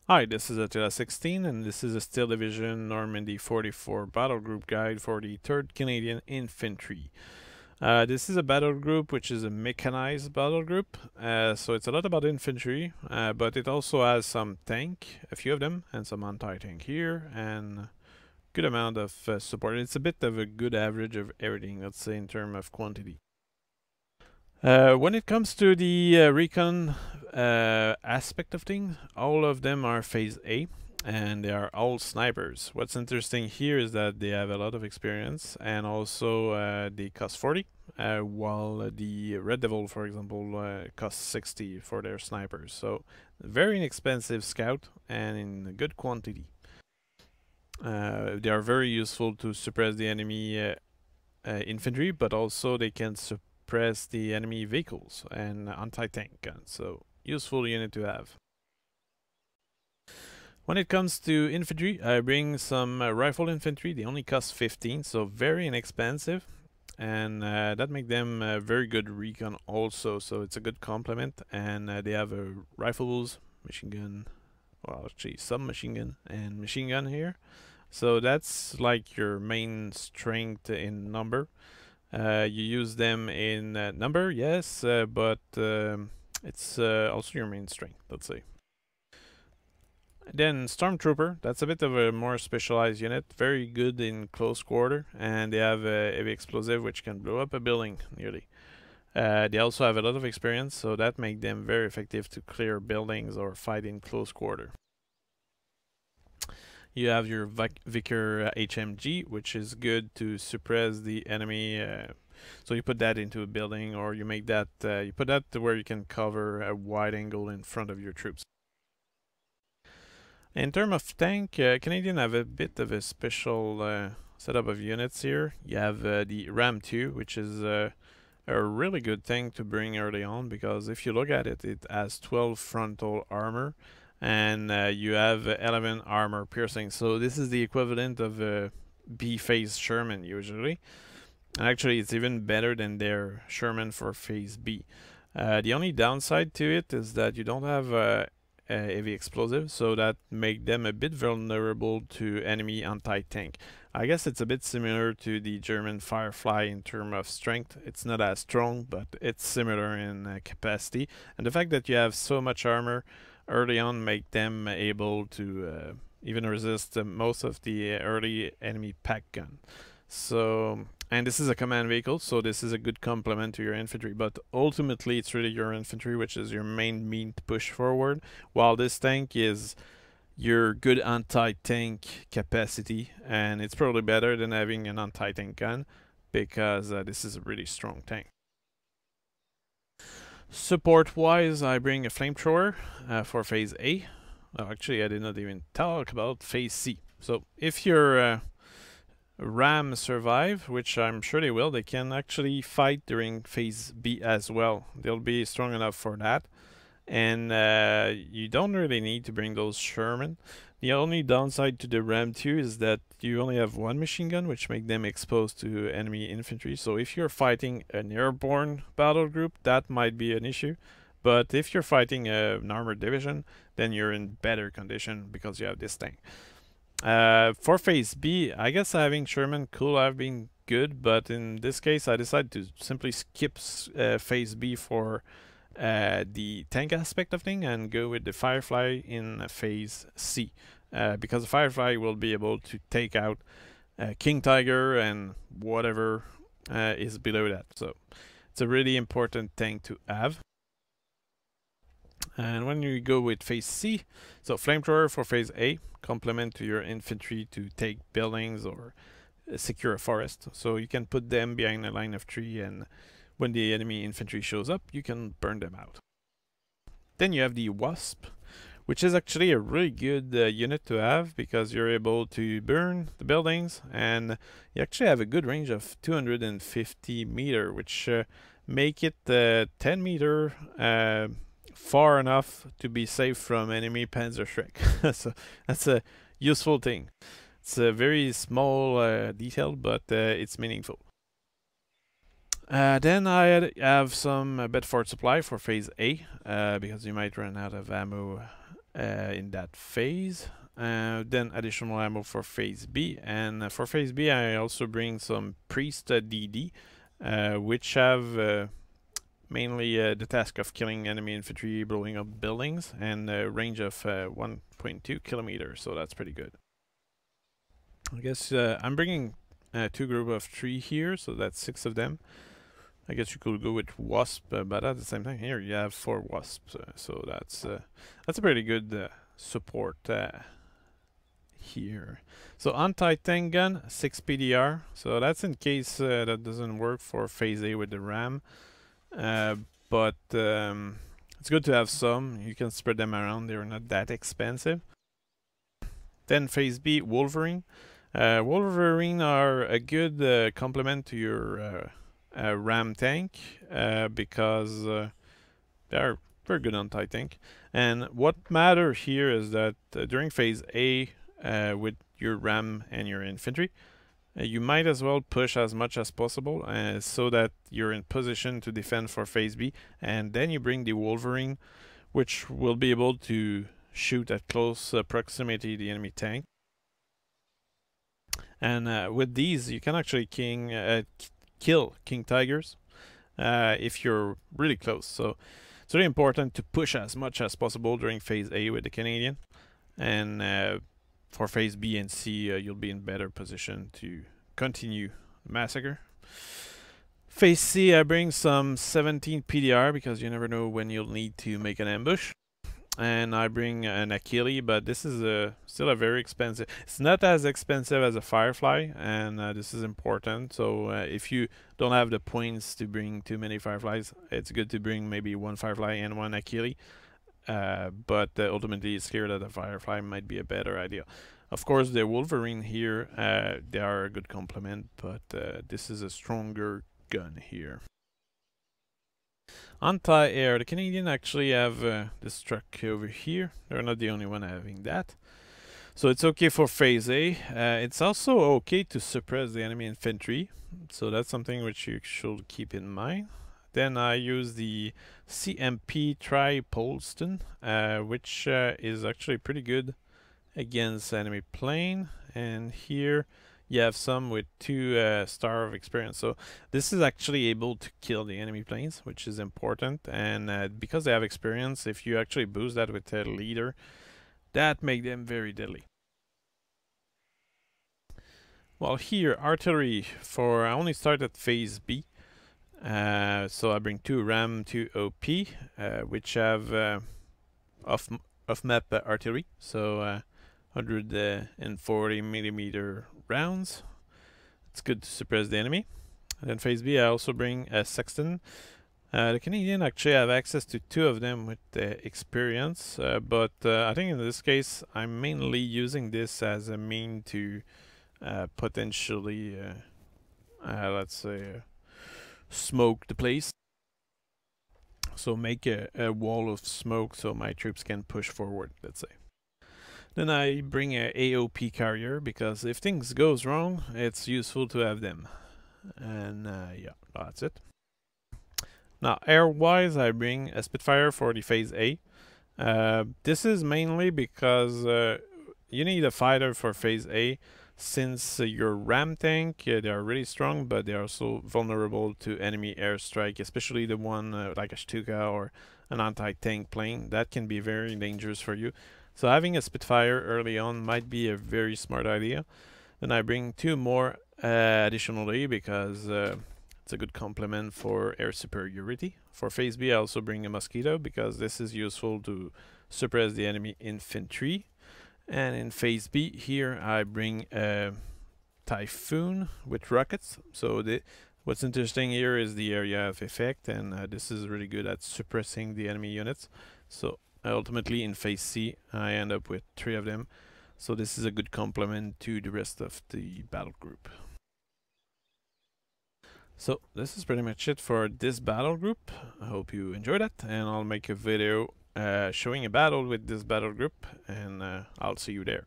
Hi, this is Attila 16, and this is a Steel Division Normandy 44 battle group guide for the 3rd Canadian Infantry. This is a battle group which is a mechanized battle group, so it's a lot about infantry, but it also has some tank, a few of them, and some anti-tank here, and good amount of support. It's a bit of a good average of everything, let's say, in terms of quantity. When it comes to the Recon aspect of things, all of them are Phase A, and they are all snipers. What's interesting here is that they have a lot of experience, and also they cost 40, while the Red Devil, for example, costs 60 for their snipers. So very inexpensive scout, and in good quantity. They are very useful to suppress the enemy infantry, but also they can suppress the enemy vehicles and anti-tank guns, so useful unit to have. When it comes to infantry, I bring some rifle infantry. They only cost 15, so very inexpensive, and that make them very good recon also, so it's a good complement. And they have rifles, machine gun, well actually submachine gun and machine gun here, so that's like your main strength in number. You use them in number, yes, but it's also your main strength, let's say. Then Stormtrooper, that's a bit of a more specialized unit, very good in close quarter, and they have a heavy explosive which can blow up a building nearly. They also have a lot of experience, so that makes them very effective to clear buildings or fight in close quarter. You have your Vickers HMG, which is good to suppress the enemy. So you put that into a building, or you make that you put that to where you can cover a wide angle in front of your troops. In terms of tank, Canadian have a bit of a special setup of units here. You have the Ram 2, which is a really good tank to bring early on, because if you look at it, it has 12 frontal armor, and you have 11 armor piercing. So this is the equivalent of a B-phase Sherman usually. Actually, it's even better than their Sherman for Phase B. The only downside to it is that you don't have a heavy explosive, so that make them a bit vulnerable to enemy anti-tank. I guess it's a bit similar to the German Firefly in terms of strength. It's not as strong, but it's similar in capacity. And the fact that you have so much armor early on make them able to even resist most of the early enemy pack gun. So, and this is a command vehicle, so this is a good complement to your infantry, but ultimately it's really your infantry which is your main mean to push forward, while this tank is your good anti-tank capacity, and it's probably better than having an anti-tank gun, because this is a really strong tank. Support-wise, I bring a flamethrower for Phase A. Oh, actually, I did not even talk about Phase C. So if your Ram survive, which I'm sure they will, they can actually fight during Phase B as well. They'll be strong enough for that. And you don't really need to bring those Sherman. The only downside to the Ram 2 is that you only have one machine gun, which make them exposed to enemy infantry. So if you're fighting an airborne battle group, that might be an issue. But if you're fighting an armored division, then you're in better condition because you have this thing. For Phase B, I guess having Sherman could have been good, but in this case I decided to simply skip Phase B for the tank aspect of thing and go with the Firefly in Phase C, because the Firefly will be able to take out King Tiger and whatever is below that. So it's a really important tank to have. And when you go with Phase C, so flamethrower for Phase A, complement to your infantry to take buildings or secure a forest. So you can put them behind a line of tree, and when the enemy infantry shows up, you can burn them out. Then you have the Wasp, which is actually a really good unit to have, because you're able to burn the buildings, and you actually have a good range of 250 meter, which make it 10 meter far enough to be safe from enemy Panzerschreck. So that's a useful thing. It's a very small detail, but it's meaningful. Then I have some Bedford supply for Phase A, because you might run out of ammo in that phase. Then additional ammo for phase B, and for phase B I also bring some priest DD, which have mainly the task of killing enemy infantry, blowing up buildings, and a range of 1.2 kilometers, so that's pretty good. I guess I'm bringing 2 group of 3 here, so that's 6 of them. I guess you could go with wasp, but at the same time here you have 4 wasps, so that's a pretty good support here. So anti-tank gun, 6 PDR, so that's in case that doesn't work for phase A with the RAM. But it's good to have some. You can spread them around. They're not that expensive. Then phase B, Wolverine. Wolverine are a good complement to your RAM tank because they're very good anti-tank. And what matters here is that during phase A with your RAM and your infantry, you might as well push as much as possible so that you're in position to defend for phase B, and then you bring the Wolverine, which will be able to shoot at close proximity the enemy tank. And with these you can actually kill King Tigers if you're really close. So it's really important to push as much as possible during phase A with the Canadian, and for phase B and C you'll be in better position to continue massacre. Phase C I bring some 17 PDR because you never know when you'll need to make an ambush. And I bring an Achille, but this is still a very expensive. It's not as expensive as a Firefly, and this is important. So if you don't have the points to bring too many Fireflies, it's good to bring maybe 1 Firefly and 1 Achille. But ultimately it's clear that a Firefly might be a better idea. Of course, the Wolverine here, they are a good complement, but this is a stronger gun here. Anti-air, the Canadian actually have this truck over here. They're not the only one having that. So it's okay for phase A. It's also okay to suppress the enemy infantry. So that's something which you should keep in mind. Then I use the CMP Tri-Polston, which is actually pretty good against enemy plane. And here you have some with 2 star of experience. So this is actually able to kill the enemy planes, which is important. And because they have experience, if you actually boost that with a leader, that make them very deadly. Well, here artillery for I only start at phase B. So I bring 2 RAM, 2 OP, which have off map artillery. So 140 millimeter rounds. It's good to suppress the enemy. And then phase B I also bring a Sexton. The Canadian actually have access to 2 of them with experience, but I think in this case I'm mainly using this as a mean to potentially let's say smoke the place. So make a wall of smoke so my troops can push forward, let's say. Then I bring a AOP carrier because if things goes wrong, it's useful to have them. And yeah, that's it. Now air-wise, I bring a Spitfire for the phase A. This is mainly because you need a fighter for phase A, since your RAM tank, they are really strong, but they are also vulnerable to enemy airstrike, especially the one like a Stuka or an anti-tank plane. That can be very dangerous for you. So having a Spitfire early on might be a very smart idea. Then I bring 2 more additionally because it's a good complement for air superiority. For phase B I also bring a Mosquito because this is useful to suppress the enemy infantry. And in phase B here I bring a Typhoon with rockets. So what's interesting here is the area of effect, and this is really good at suppressing the enemy units. So ultimately in phase C I end up with 3 of them. So this is a good complement to the rest of the battle group. So this is pretty much it for this battle group. I hope you enjoyed it, and I'll make a video showing a battle with this battle group, and I'll see you there.